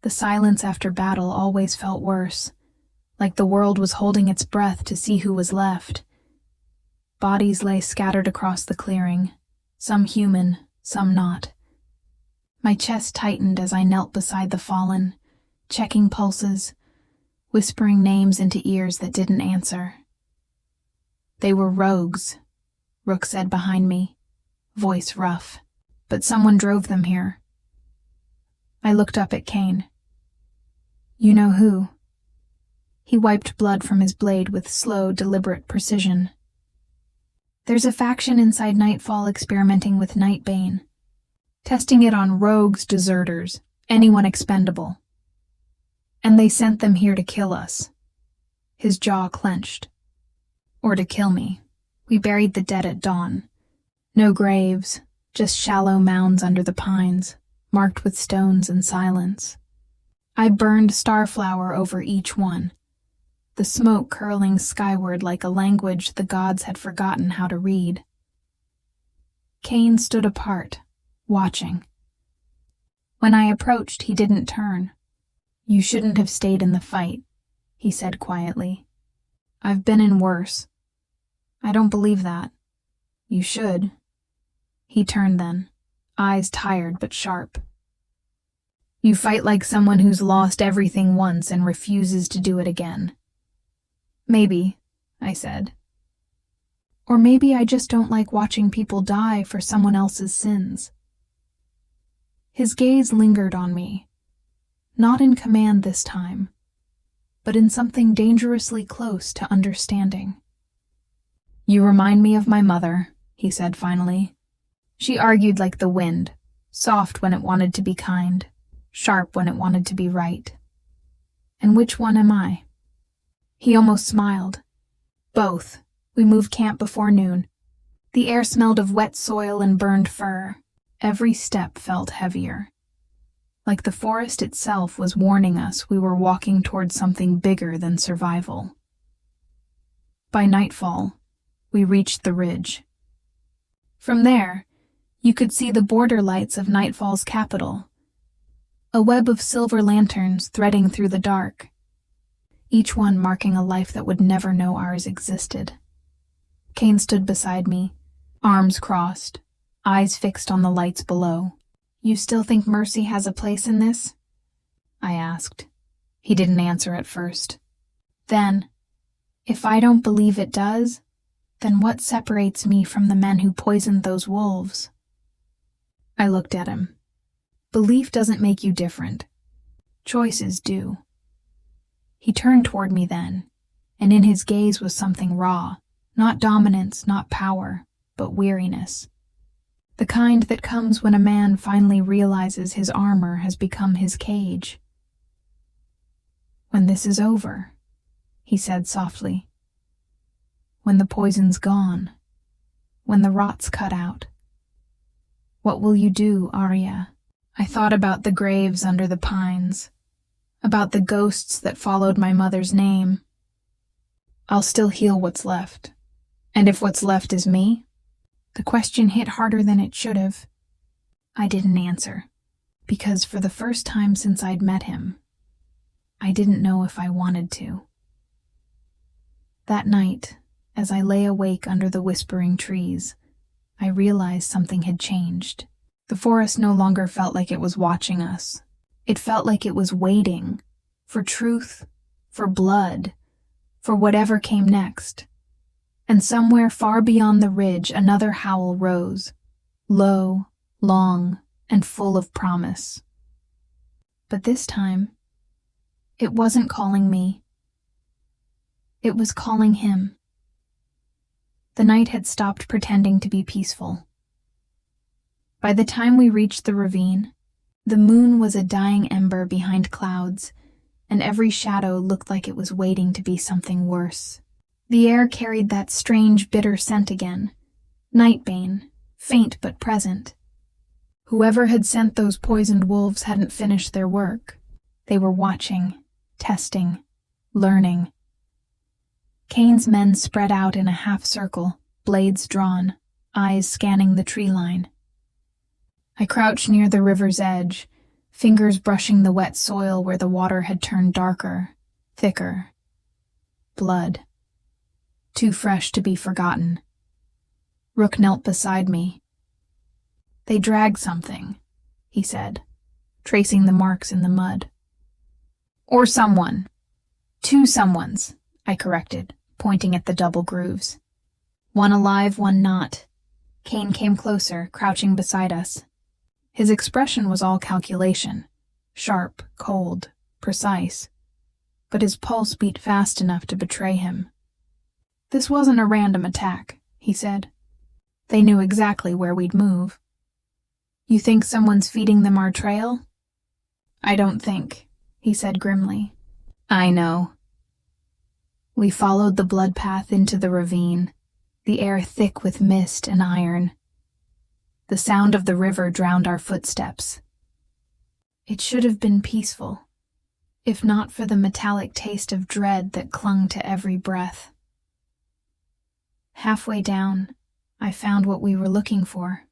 The silence after battle always felt worse, like the world was holding its breath to see who was left. Bodies lay scattered across the clearing, some human, some not. My chest tightened as I knelt beside the fallen, checking pulses, whispering names into ears that didn't answer. "They were rogues," Rook said behind me, voice rough. "But someone drove them here." I looked up at Caine. "You know who?" He wiped blood from his blade with slow, deliberate precision. "There's a faction inside Nightfall experimenting with Nightbane, testing it on rogues, deserters, anyone expendable. And they sent them here to kill us." His jaw clenched. "Or to kill me. We buried the dead at dawn. No graves, just shallow mounds under the pines, marked with stones and silence. I burned starflower over each one, the smoke curling skyward like a language the gods had forgotten how to read." Caine stood apart, watching. When I approached, he didn't turn. "You shouldn't have stayed in the fight," he said quietly. "I've been in worse." "I don't believe that." "You should." He turned then, eyes tired but sharp. "You fight like someone who's lost everything once and refuses to do it again." "Maybe," I said. "Or maybe I just don't like watching people die for someone else's sins." His gaze lingered on me, not in command this time, but in something dangerously close to understanding. "You remind me of my mother," he said finally. "She argued like the wind, soft when it wanted to be kind, sharp when it wanted to be right. And which one am I?" He almost smiled. "Both. We moved camp before noon. The air smelled of wet soil and burned fur. Every step felt heavier. Like the forest itself was warning us we were walking towards something bigger than survival." By nightfall, we reached the ridge. From there, you could see the border lights of Nightfall's capital, a web of silver lanterns threading through the dark, each one marking a life that would never know ours existed. Caine stood beside me, arms crossed, eyes fixed on the lights below. "You still think mercy has a place in this?" I asked. He didn't answer at first. "Then, if I don't believe it does, then what separates me from the men who poisoned those wolves?" I looked at him. "Belief doesn't make you different. Choices do." He turned toward me then, and in his gaze was something raw, not dominance, not power, but weariness. The kind that comes when a man finally realizes his armor has become his cage. "When this is over," he said softly. "When the poison's gone, when the rot's cut out. What will you do, Aria?" I thought about the graves under the pines, about the ghosts that followed my mother's name. "I'll still heal what's left. And if what's left is me?" The question hit harder than it should have. I didn't answer, because for the first time since I'd met him, I didn't know if I wanted to. That night, as I lay awake under the whispering trees, I realized something had changed. The forest no longer felt like it was watching us. It felt like it was waiting for truth, for blood, for whatever came next. And somewhere far beyond the ridge, another howl rose, low, long, and full of promise. But this time, it wasn't calling me. It was calling him. The night had stopped pretending to be peaceful. By the time we reached the ravine, the moon was a dying ember behind clouds, and every shadow looked like it was waiting to be something worse. The air carried that strange, bitter scent again, nightbane, faint but present. Whoever had sent those poisoned wolves hadn't finished their work. They were watching, testing, learning. Caine's men spread out in a half circle, blades drawn, eyes scanning the tree line. I crouched near the river's edge, fingers brushing the wet soil where the water had turned darker, thicker. Blood. Too fresh to be forgotten. Rook knelt beside me. "They dragged something," he said, tracing the marks in the mud. "Or someone. Two someones," I corrected, pointing at the double grooves. "One alive, one not." Caine came closer, crouching beside us. His expression was all calculation, sharp, cold, precise, but his pulse beat fast enough to betray him. "This wasn't a random attack," he said. "They knew exactly where we'd move." "You think someone's feeding them our trail?" "I don't think," he said grimly. "I know." We followed the blood path into the ravine, the air thick with mist and iron. The sound of the river drowned our footsteps. It should have been peaceful, if not for the metallic taste of dread that clung to every breath. Halfway down, I found what we were looking for.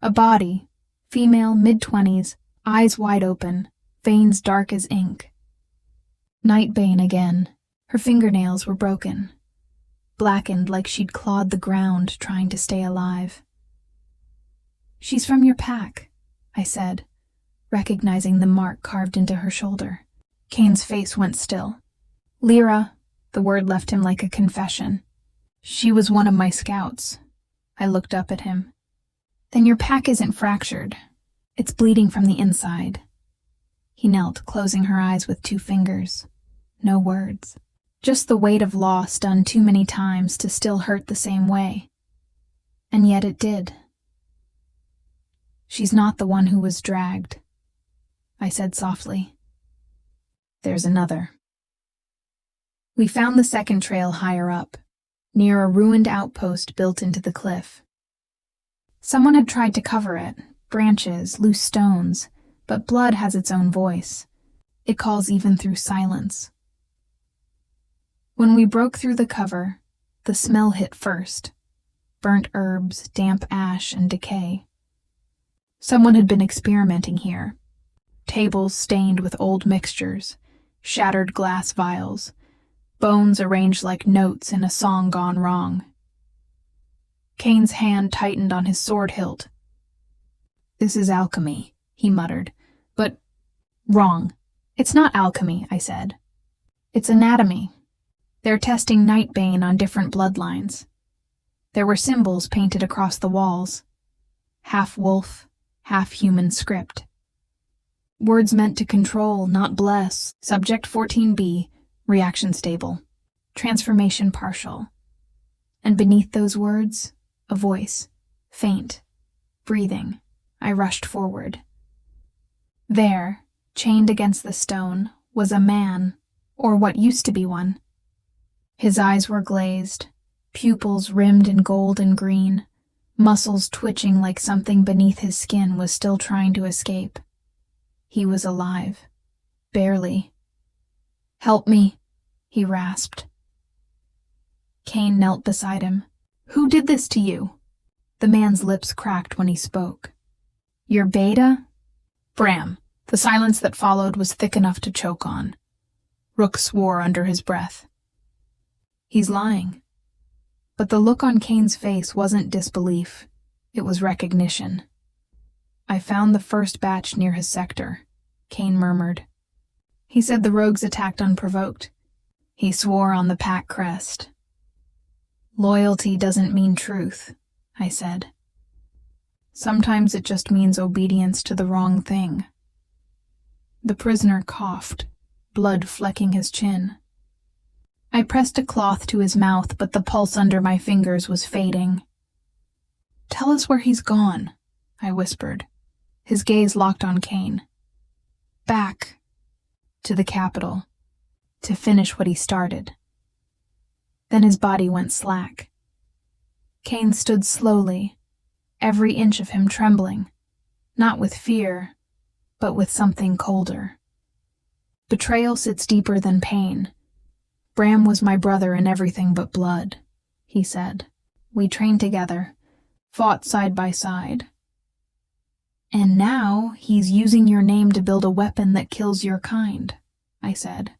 A body, female, mid-20s, eyes wide open, veins dark as ink. Nightbane again. Her fingernails were broken, blackened like she'd clawed the ground trying to stay alive. "She's from your pack," I said, recognizing the mark carved into her shoulder. Caine's face went still. "Lyra," the word left him like a confession. "She was one of my scouts." I looked up at him. "Then your pack isn't fractured. It's bleeding from the inside." He knelt, closing her eyes with 2 fingers. No words. Just the weight of loss done too many times to still hurt the same way. And yet it did. "She's not the one who was dragged," I said softly. "There's another." We found the second trail higher up, near a ruined outpost built into the cliff. Someone had tried to cover it, branches, loose stones, but blood has its own voice. It calls even through silence. When we broke through the cover, the smell hit first. Burnt herbs, damp ash, and decay. Someone had been experimenting here. Tables stained with old mixtures, shattered glass vials, bones arranged like notes in a song gone wrong. Caine's hand tightened on his sword hilt. "This is alchemy," he muttered. "But wrong. It's not alchemy," I said. "It's anatomy. They're testing nightbane on different bloodlines." There were symbols painted across the walls. Half wolf, half human script. Words meant to control, not bless. Subject 14b, reaction stable. Transformation partial. And beneath those words, a voice, faint, breathing. I rushed forward. There, chained against the stone, was a man, or what used to be one. His eyes were glazed, pupils rimmed in gold and green, muscles twitching like something beneath his skin was still trying to escape. He was alive. Barely. "Help me," he rasped. Caine knelt beside him. "Who did this to you?" The man's lips cracked when he spoke. "Your beta?" "Bram." The silence that followed was thick enough to choke on. Rook swore under his breath. He's lying. But the look on Caine's face wasn't disbelief. It was recognition. "I found the first batch near his sector," Caine murmured. He said the rogues attacked unprovoked. He swore on the pack crest. Loyalty doesn't mean truth, I said. Sometimes it just means obedience to the wrong thing. The prisoner coughed, blood flecking his chin. I pressed a cloth to his mouth, but the pulse under my fingers was fading. Tell us where he's gone, I whispered. His gaze locked on Caine. Back to the capital, to finish what he started. Then his body went slack. Caine stood slowly, every inch of him trembling, not with fear, but with something colder. Betrayal sits deeper than pain. Bram was my brother in everything but blood, he said. We trained together, fought side by side. And now he's using your name to build a weapon that kills your kind, I said.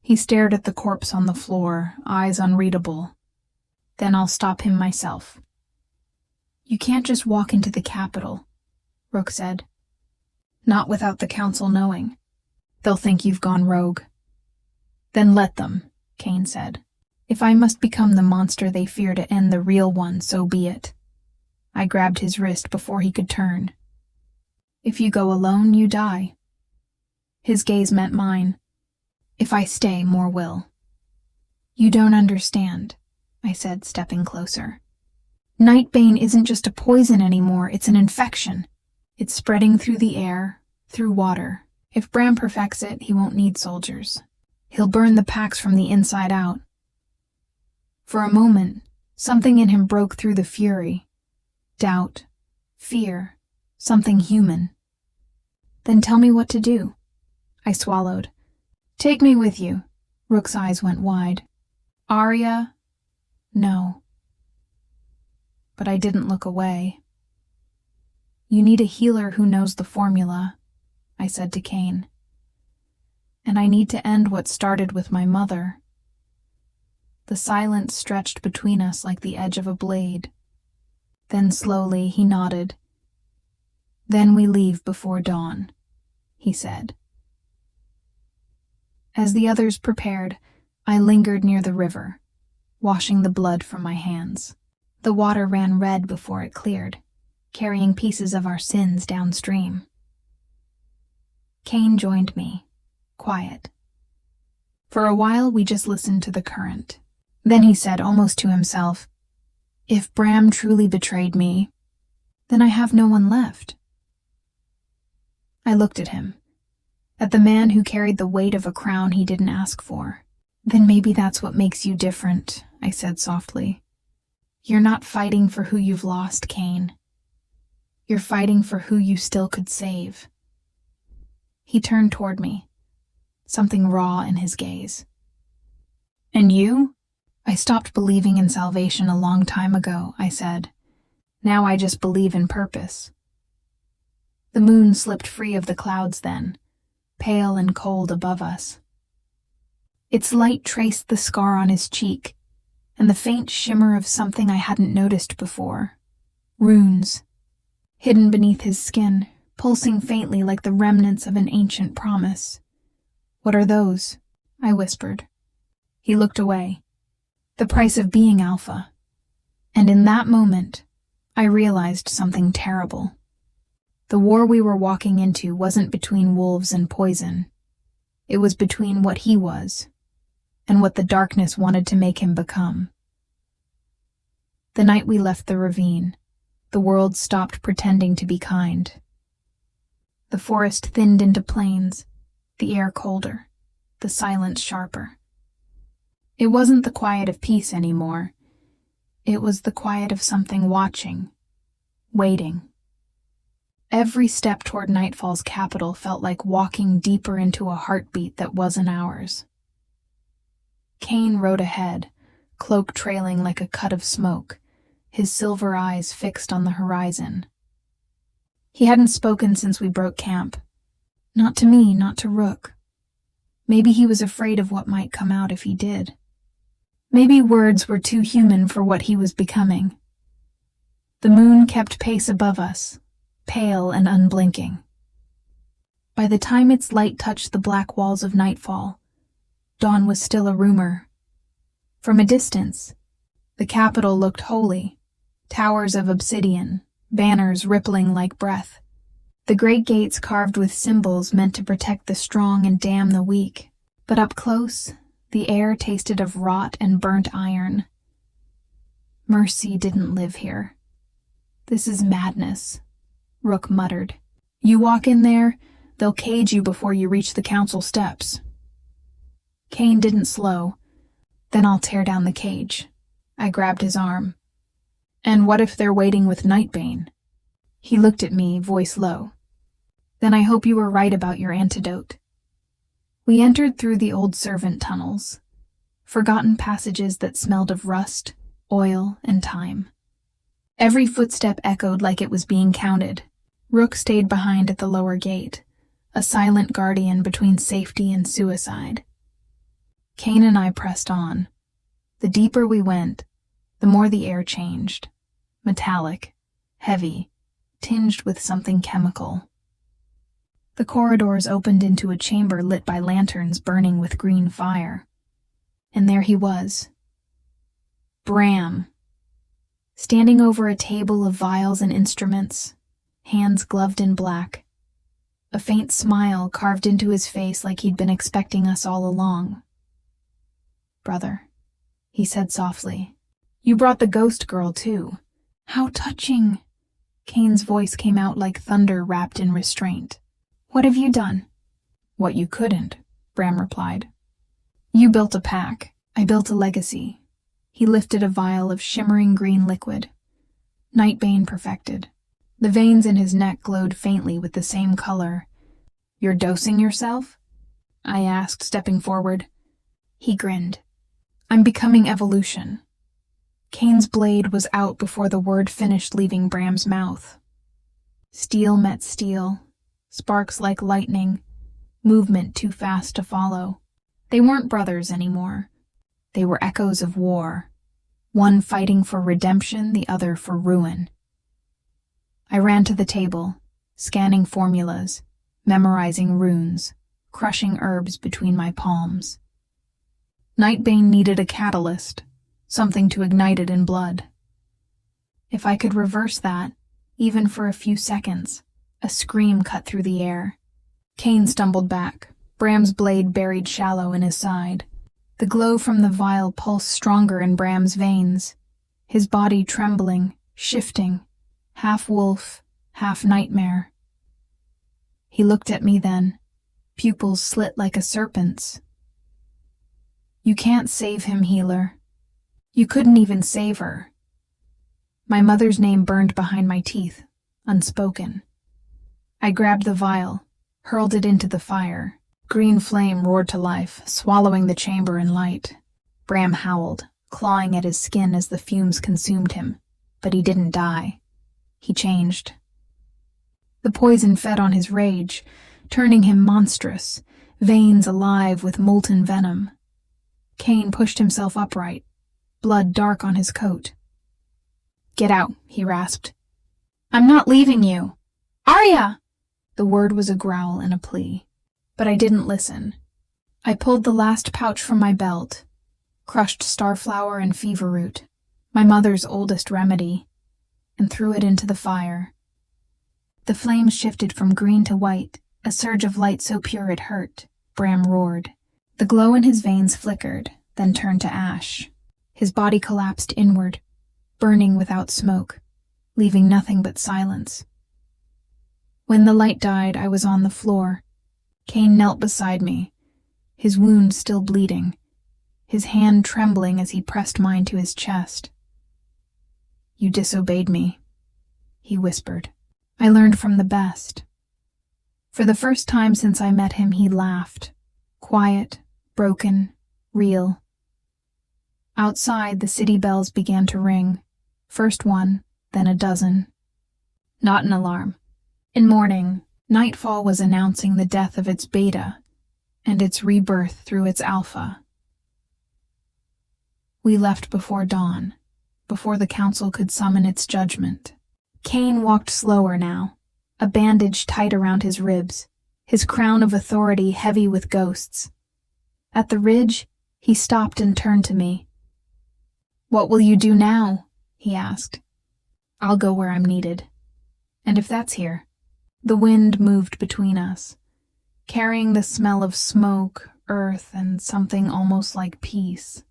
He stared at the corpse on the floor, eyes unreadable. Then I'll stop him myself. You can't just walk into the capital, Rook said. Not without the council knowing. They'll think you've gone rogue. Then let them, Caine said. If I must become the monster they fear to end the real one, so be it. I grabbed his wrist before he could turn. If you go alone, you die. His gaze met mine. If I stay, more will. You don't understand, I said, stepping closer. Nightbane isn't just a poison anymore, it's an infection. It's spreading through the air, through water. If Bram perfects it, he won't need soldiers. He'll burn the packs from the inside out. For a moment, something in him broke through the fury. Doubt, fear, something human. Then tell me what to do. I swallowed. Take me with you. Rook's eyes went wide. Aria? No. But I didn't look away. You need a healer who knows the formula, I said to Caine. And I need to end what started with my mother. The silence stretched between us like the edge of a blade. Then slowly he nodded. Then we leave before dawn, he said. As the others prepared, I lingered near the river, washing the blood from my hands. The water ran red before it cleared, carrying pieces of our sins downstream. Caine joined me, quiet. For a while we just listened to the current. Then he said, almost to himself, If Bram truly betrayed me, then I have no one left. I looked at him, at the man who carried the weight of a crown he didn't ask for. Then maybe that's what makes you different, I said softly. You're not fighting for who you've lost, Caine. You're fighting for who you still could save. He turned toward me, something raw in his gaze. And you? I stopped believing in salvation a long time ago, I said. Now I just believe in purpose. The moon slipped free of the clouds then, pale and cold above us. Its light traced the scar on his cheek, and the faint shimmer of something I hadn't noticed before. Runes, hidden beneath his skin, pulsing faintly like the remnants of an ancient promise. What are those? I whispered. He looked away. The price of being Alpha. And in that moment, I realized something terrible. The war we were walking into wasn't between wolves and poison. It was between what he was and what the darkness wanted to make him become. The night we left the ravine, the world stopped pretending to be kind. The forest thinned into plains, the air colder, the silence sharper. It wasn't the quiet of peace anymore. It was the quiet of something watching, waiting. Every step toward Nightfall's capital felt like walking deeper into a heartbeat that wasn't ours. Caine rode ahead, cloak trailing like a cut of smoke, his silver eyes fixed on the horizon. He hadn't spoken since we broke camp. Not to me, not to Rook. Maybe he was afraid of what might come out if he did. Maybe words were too human for what he was becoming. The moon kept pace above us, pale and unblinking. By the time its light touched the black walls of Nightfall, Dawn was still a rumor. From a distance, the capital looked holy, towers of obsidian, banners rippling like breath. The great gates carved with symbols meant to protect the strong and damn the weak. But up close, the air tasted of rot and burnt iron. Mercy didn't live here. This is madness, Rook muttered. You walk in there, they'll cage you before you reach the council steps. Caine didn't slow. Then I'll tear down the cage. I grabbed his arm. And what if they're waiting with Nightbane? He looked at me, voice low. Then I hope you were right about your antidote. We entered through the old servant tunnels, forgotten passages that smelled of rust, oil, and time. Every footstep echoed like it was being counted. Rook stayed behind at the lower gate, a silent guardian between safety and suicide. Caine and I pressed on. The deeper we went, the more the air changed. Metallic, heavy, tinged with something chemical. The corridors opened into a chamber lit by lanterns burning with green fire. And there he was. Bram. Standing over a table of vials and instruments, hands gloved in black. A faint smile carved into his face like he'd been expecting us all along. Brother, he said softly. You brought the ghost girl, too. How touching. Caine's voice came out like thunder wrapped in restraint. What have you done? What you couldn't, Bram replied. You built a pack. I built a legacy. He lifted a vial of shimmering green liquid. Nightbane perfected. The veins in his neck glowed faintly with the same color. You're dosing yourself? I asked, stepping forward. He grinned. I'm becoming evolution. Caine's blade was out before the word finished leaving Bram's mouth. Steel met steel, sparks like lightning, movement too fast to follow. They weren't brothers anymore. They were echoes of war, one fighting for redemption, the other for ruin. I ran to the table, scanning formulas, memorizing runes, crushing herbs between my palms. Nightbane needed a catalyst, something to ignite it in blood. If I could reverse that, even for a few seconds, a scream cut through the air. Caine stumbled back, Bram's blade buried shallow in his side. The glow from the vial pulsed stronger in Bram's veins, his body trembling, shifting, half wolf, half nightmare. He looked at me then, pupils slit like a serpent's. You can't save him, healer. You couldn't even save her. My mother's name burned behind my teeth, unspoken. I grabbed the vial, hurled it into the fire. Green flame roared to life, swallowing the chamber in light. Bram howled, clawing at his skin as the fumes consumed him. But he didn't die. He changed. The poison fed on his rage, turning him monstrous, veins alive with molten venom. Caine pushed himself upright, blood dark on his coat. Get out, he rasped. I'm not leaving you. Aria! The word was a growl and a plea. But I didn't listen. I pulled the last pouch from my belt, crushed starflower and fever root, my mother's oldest remedy, and threw it into the fire. The flames shifted from green to white, a surge of light so pure it hurt. Bram roared. The glow in his veins flickered, then turned to ash. His body collapsed inward, burning without smoke, leaving nothing but silence. When the light died, I was on the floor. Caine knelt beside me, his wound still bleeding, his hand trembling as he pressed mine to his chest. You disobeyed me, he whispered. I learned from the best. For the first time since I met him, he laughed, quiet, broken, real. Outside, the city bells began to ring, first one, then a dozen. Not an alarm. In mourning, nightfall was announcing the death of its beta and its rebirth through its alpha. We left before dawn, before the council could summon its judgment. Caine walked slower now, a bandage tight around his ribs, his crown of authority heavy with ghosts. At the ridge, he stopped and turned to me. "What will you do now?" he asked. "I'll go where I'm needed. And if that's here." The wind moved between us, carrying the smell of smoke, earth, and something almost like peace.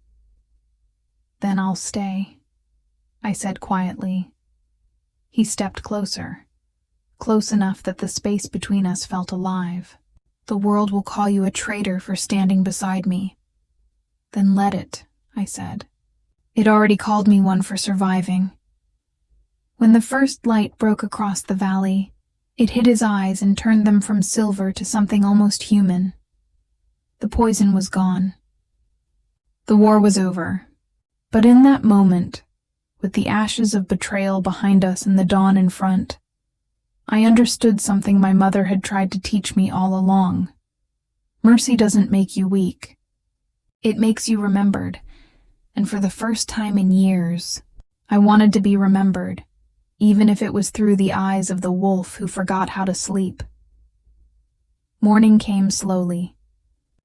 "Then I'll stay," I said quietly. He stepped closer, close enough that the space between us felt alive. "The world will call you a traitor for standing beside me." "Then let it," I said. "It already called me one for surviving." When the first light broke across the valley, it hit his eyes and turned them from silver to something almost human. The poison was gone. The war was over. But in that moment, with the ashes of betrayal behind us and the dawn in front, I understood something my mother had tried to teach me all along. Mercy doesn't make you weak. It makes you remembered, and for the first time in years, I wanted to be remembered, even if it was through the eyes of the wolf who forgot how to sleep. Morning came slowly,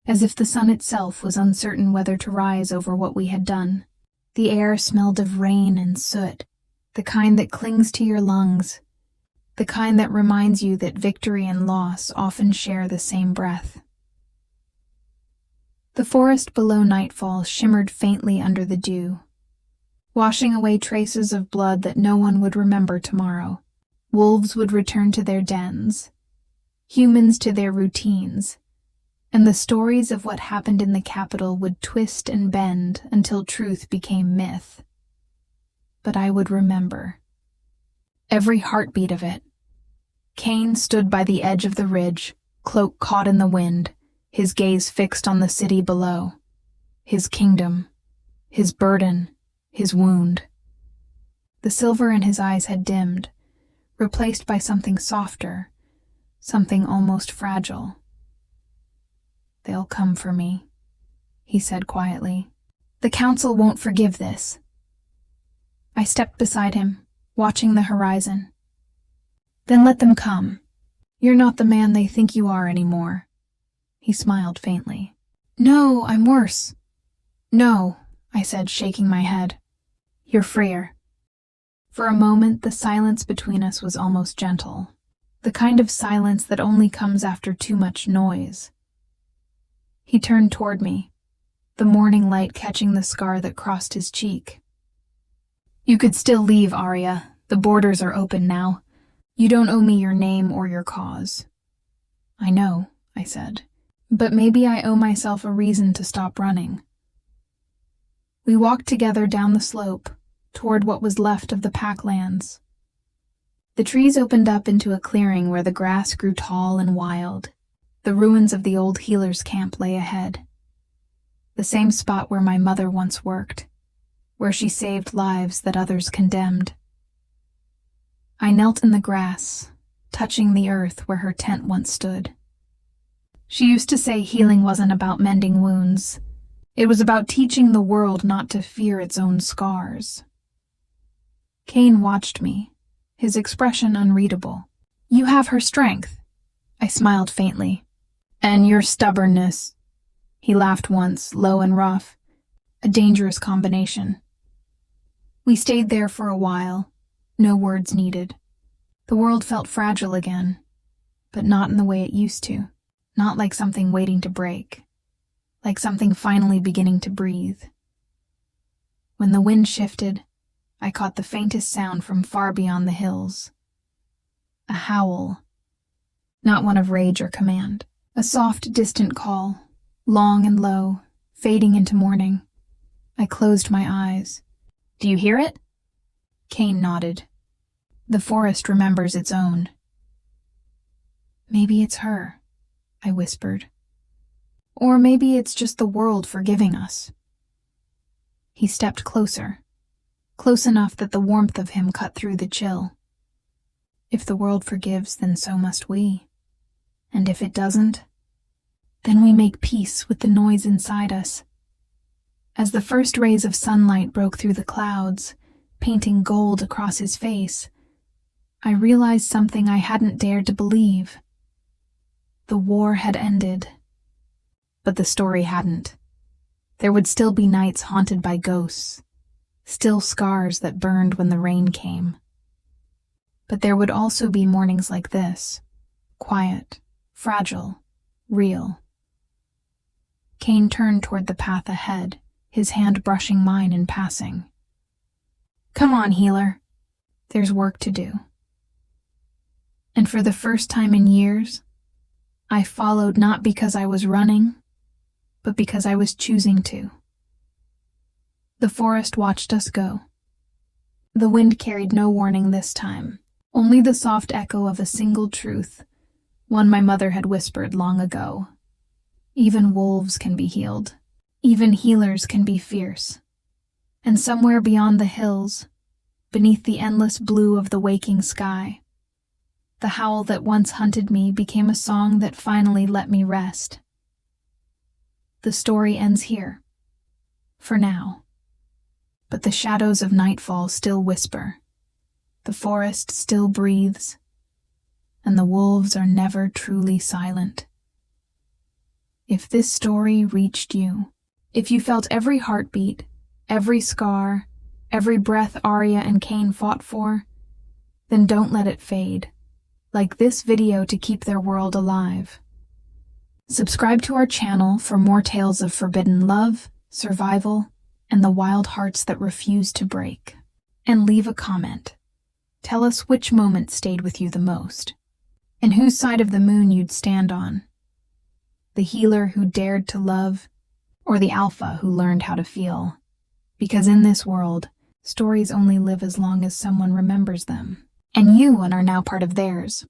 as if the sun itself was uncertain whether to rise over what we had done. The air smelled of rain and soot, the kind that clings to your lungs, the kind that reminds you that victory and loss often share the same breath. The forest below nightfall shimmered faintly under the dew, washing away traces of blood that no one would remember tomorrow. Wolves would return to their dens, humans to their routines, and the stories of what happened in the capital would twist and bend until truth became myth. But I would remember every heartbeat of it. Caine stood by the edge of the ridge, cloak caught in the wind, his gaze fixed on the city below, his kingdom, his burden, his wound. The silver in his eyes had dimmed, replaced by something softer, something almost fragile. "They'll come for me," he said quietly. "The council won't forgive this." I stepped beside him, watching the horizon. "Then let them come. You're not the man they think you are anymore." He smiled faintly. "No, I'm worse." "No," I said, shaking my head. "You're freer." For a moment, the silence between us was almost gentle, the kind of silence that only comes after too much noise. He turned toward me, the morning light catching the scar that crossed his cheek. "You could still leave, Aria. The borders are open now. You don't owe me your name or your cause." "I know," I said, "but maybe I owe myself a reason to stop running." We walked together down the slope, toward what was left of the packlands. The trees opened up into a clearing where the grass grew tall and wild. The ruins of the old healer's camp lay ahead. The same spot where my mother once worked, where she saved lives that others condemned. I knelt in the grass, touching the earth where her tent once stood. She used to say healing wasn't about mending wounds. It was about teaching the world not to fear its own scars. Caine watched me, his expression unreadable. "You have her strength," I smiled faintly. "And your stubbornness." He laughed once, low and rough. A dangerous combination. We stayed there for a while, no words needed. The world felt fragile again, but not in the way it used to. Not like something waiting to break. Like something finally beginning to breathe. When the wind shifted, I caught the faintest sound from far beyond the hills. A howl. Not one of rage or command. A soft, distant call, long and low, fading into morning. I closed my eyes. "Do you hear it?" Caine nodded. "The forest remembers its own." "Maybe it's her," I whispered. "Or maybe it's just the world forgiving us." He stepped closer, close enough that the warmth of him cut through the chill. "If the world forgives, then so must we. And if it doesn't, then we make peace with the noise inside us." As the first rays of sunlight broke through the clouds, painting gold across his face, I realized something I hadn't dared to believe. The war had ended. But the story hadn't. There would still be nights haunted by ghosts, still scars that burned when the rain came. But there would also be mornings like this, quiet, fragile, real. Caine turned toward the path ahead, his hand brushing mine in passing. "Come on, healer. There's work to do." And for the first time in years, I followed not because I was running, but because I was choosing to. The forest watched us go. The wind carried no warning this time, only the soft echo of a single truth, one my mother had whispered long ago. Even wolves can be healed. Even healers can be fierce. And somewhere beyond the hills, beneath the endless blue of the waking sky, the howl that once hunted me became a song that finally let me rest. The story ends here, for now. But the shadows of nightfall still whisper, the forest still breathes, and the wolves are never truly silent. If this story reached you, if you felt every heartbeat, every scar, every breath Aria and Caine fought for, then don't let it fade. Like this video to keep their world alive. Subscribe to our channel for more tales of forbidden love, survival, and the wild hearts that refuse to break. And leave a comment. Tell us which moment stayed with you the most, and whose side of the moon you'd stand on. The healer who dared to love, or the alpha who learned how to feel. Because in this world, stories only live as long as someone remembers them. And you are now part of theirs.